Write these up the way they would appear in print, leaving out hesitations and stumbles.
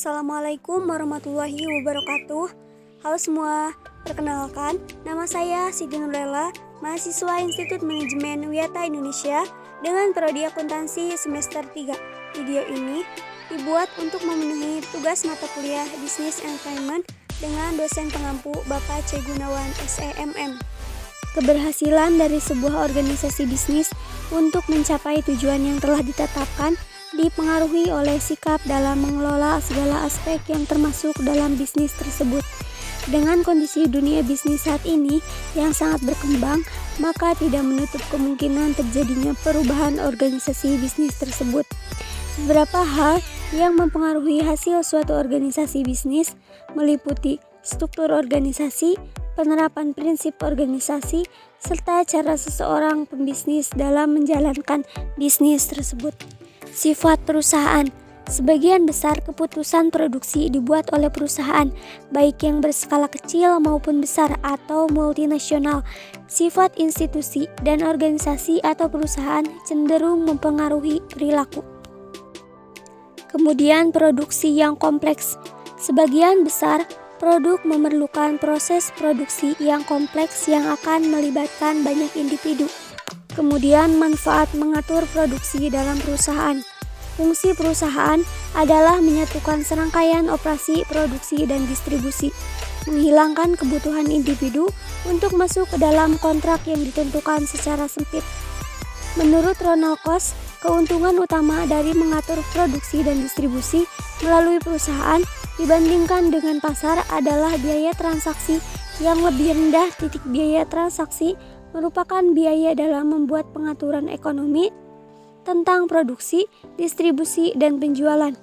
Assalamualaikum warahmatullahi wabarakatuh. Halo semua, perkenalkan nama saya Siti Nurlela, mahasiswa Institut Manajemen Wiyata Indonesia dengan prodi akuntansi semester 3. Video ini dibuat untuk memenuhi tugas mata kuliah Business and Finance dengan dosen pengampu Bapak C. Gunawan SEMM. Keberhasilan dari sebuah organisasi bisnis untuk mencapai tujuan yang telah ditetapkan dipengaruhi oleh sikap dalam mengelola segala aspek yang termasuk dalam bisnis tersebut. Dengan kondisi dunia bisnis saat ini yang sangat berkembang, maka tidak menutup kemungkinan terjadinya perubahan organisasi bisnis tersebut. Beberapa hal yang mempengaruhi hasil suatu organisasi bisnis meliputi struktur organisasi, penerapan prinsip organisasi, serta cara seseorang pembisnis dalam menjalankan bisnis tersebut. Sifat perusahaan. Sebagian besar keputusan produksi dibuat oleh perusahaan, baik yang berskala kecil maupun besar atau multinasional. Sifat institusi dan organisasi atau perusahaan cenderung mempengaruhi perilaku. Kemudian produksi yang kompleks. Sebagian besar produk memerlukan proses produksi yang kompleks yang akan melibatkan banyak individu. Kemudian manfaat mengatur produksi dalam perusahaan. Fungsi perusahaan adalah menyatukan serangkaian operasi produksi dan distribusi, menghilangkan kebutuhan individu untuk masuk ke dalam kontrak yang ditentukan secara sempit. Menurut Ronald Coase, keuntungan utama dari mengatur produksi dan distribusi melalui perusahaan dibandingkan dengan pasar adalah biaya transaksi yang lebih rendah. Biaya transaksi merupakan biaya dalam membuat pengaturan ekonomi tentang produksi, distribusi, dan penjualan.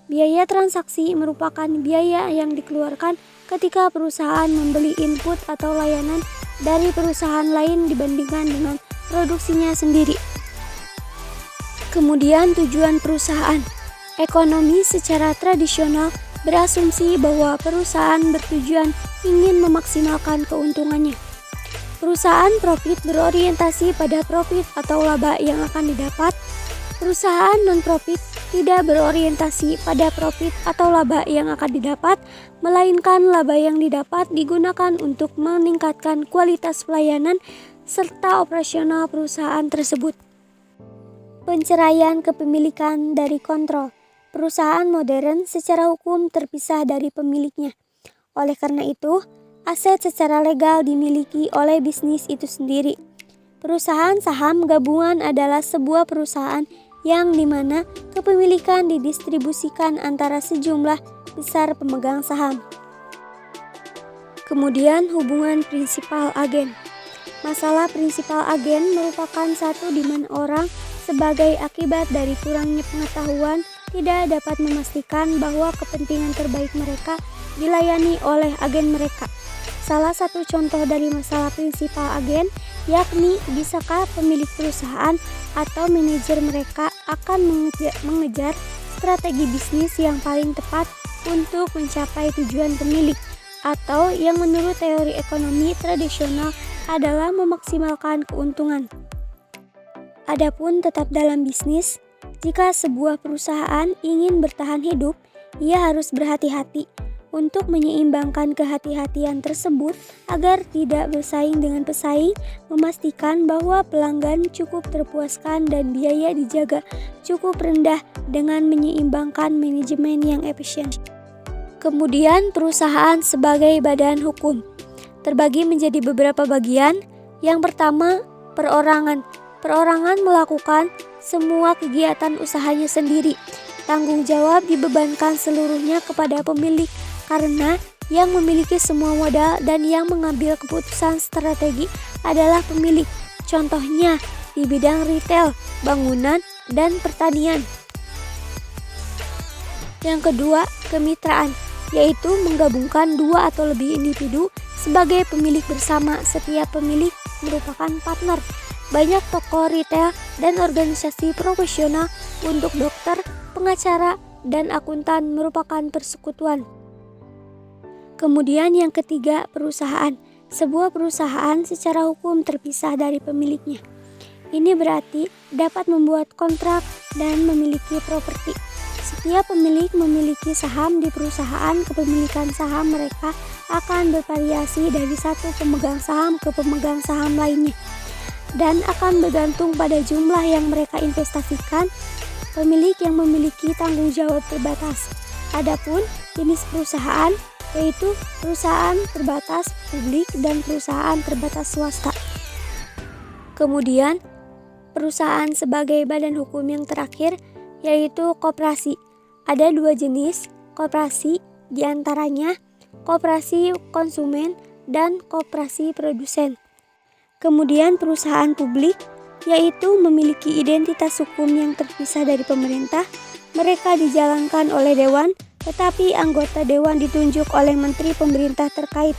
Biaya transaksi merupakan biaya yang dikeluarkan ketika perusahaan membeli input atau layanan dari perusahaan lain dibandingkan dengan produksinya sendiri. Kemudian tujuan perusahaan. Ekonomi secara tradisional berasumsi bahwa perusahaan bertujuan ingin memaksimalkan keuntungannya. Perusahaan profit berorientasi pada profit atau laba yang akan didapat. Perusahaan non-profit tidak berorientasi pada profit atau laba yang akan didapat, melainkan laba yang didapat digunakan untuk meningkatkan kualitas pelayanan serta operasional perusahaan tersebut. Penceraian kepemilikan dari kontrol. Perusahaan modern secara hukum terpisah dari pemiliknya. Oleh karena itu, aset secara legal dimiliki oleh bisnis itu sendiri. Perusahaan saham gabungan adalah sebuah perusahaan yang dimana kepemilikan didistribusikan antara sejumlah besar pemegang saham. Kemudian hubungan prinsipal agen. Masalah prinsipal agen merupakan satu di mana orang sebagai akibat dari kurangnya pengetahuan tidak dapat memastikan bahwa kepentingan terbaik mereka dilayani oleh agen mereka. Salah satu contoh dari masalah prinsipal agen yakni bisakah pemilik perusahaan atau manajer mereka akan mengejar strategi bisnis yang paling tepat untuk mencapai tujuan pemilik, atau yang menurut teori ekonomi tradisional adalah memaksimalkan keuntungan. Adapun tetap dalam bisnis, jika sebuah perusahaan ingin bertahan hidup, ia harus berhati-hati untuk menyeimbangkan kehati-hatian tersebut agar tidak bersaing dengan pesaing, memastikan bahwa pelanggan cukup terpuaskan dan biaya dijaga cukup rendah dengan menyeimbangkan manajemen yang efisien. Kemudian perusahaan sebagai badan hukum terbagi menjadi beberapa bagian. Yang pertama, perorangan. Perorangan melakukan semua kegiatan usahanya sendiri. Tanggung jawab dibebankan seluruhnya kepada pemilik karena yang memiliki semua modal dan yang mengambil keputusan strategi adalah pemilik. Contohnya di bidang retail, bangunan, dan pertanian. Yang kedua, kemitraan, yaitu menggabungkan dua atau lebih individu sebagai pemilik bersama. Setiap pemilik merupakan partner. Banyak toko retail dan organisasi profesional untuk dokter, pengacara, dan akuntan merupakan persekutuan. Kemudian yang ketiga, perusahaan. Sebuah perusahaan secara hukum terpisah dari pemiliknya. Ini berarti dapat membuat kontrak dan memiliki properti. Setiap pemilik memiliki saham di perusahaan, kepemilikan saham mereka akan bervariasi dari satu pemegang saham ke pemegang saham lainnya dan akan bergantung pada jumlah yang mereka investasikan. Pemilik yang memiliki tanggung jawab terbatas. Adapun jenis perusahaan yaitu perusahaan terbatas publik dan perusahaan terbatas swasta. Kemudian perusahaan sebagai badan hukum yang terakhir yaitu koperasi. Ada dua jenis koperasi, diantaranya koperasi konsumen dan koperasi produsen. Kemudian perusahaan publik yaitu memiliki identitas hukum yang terpisah dari pemerintah. Mereka dijalankan oleh dewan, tetapi anggota dewan ditunjuk oleh menteri pemerintah terkait.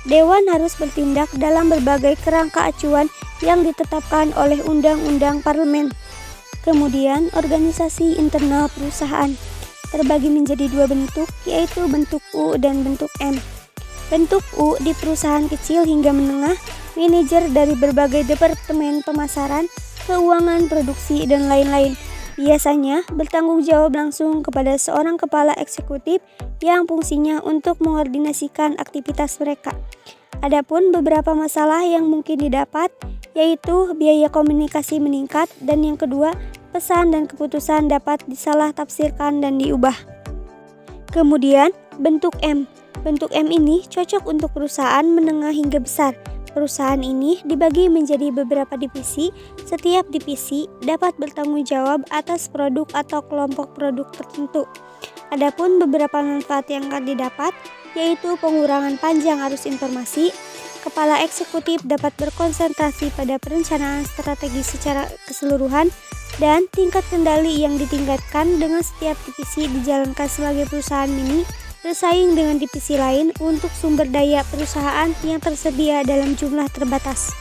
Dewan harus bertindak dalam berbagai kerangka acuan yang ditetapkan oleh undang-undang parlemen. Kemudian organisasi internal perusahaan terbagi menjadi dua bentuk, yaitu bentuk U dan bentuk M. Bentuk U di perusahaan kecil hingga menengah, manajer dari berbagai departemen pemasaran, keuangan, produksi, dan lain-lain. Biasanya bertanggung jawab langsung kepada seorang kepala eksekutif yang fungsinya untuk mengordinasikan aktivitas mereka. Adapun beberapa masalah yang mungkin didapat, yaitu biaya komunikasi meningkat, dan yang kedua, pesan dan keputusan dapat disalah tafsirkan dan diubah. Kemudian, bentuk M. Bentuk M ini cocok untuk perusahaan menengah hingga besar. Perusahaan ini dibagi menjadi beberapa divisi. Setiap divisi dapat bertanggung jawab atas produk atau kelompok produk tertentu. Adapun beberapa manfaat yang akan didapat, yaitu pengurangan panjang arus informasi. Kepala eksekutif dapat berkonsentrasi pada perencanaan strategi secara keseluruhan, dan tingkat kendali yang ditingkatkan dengan setiap divisi dijalankan sebagai perusahaan mini bersaing dengan divisi lain untuk sumber daya perusahaan yang tersedia dalam jumlah terbatas.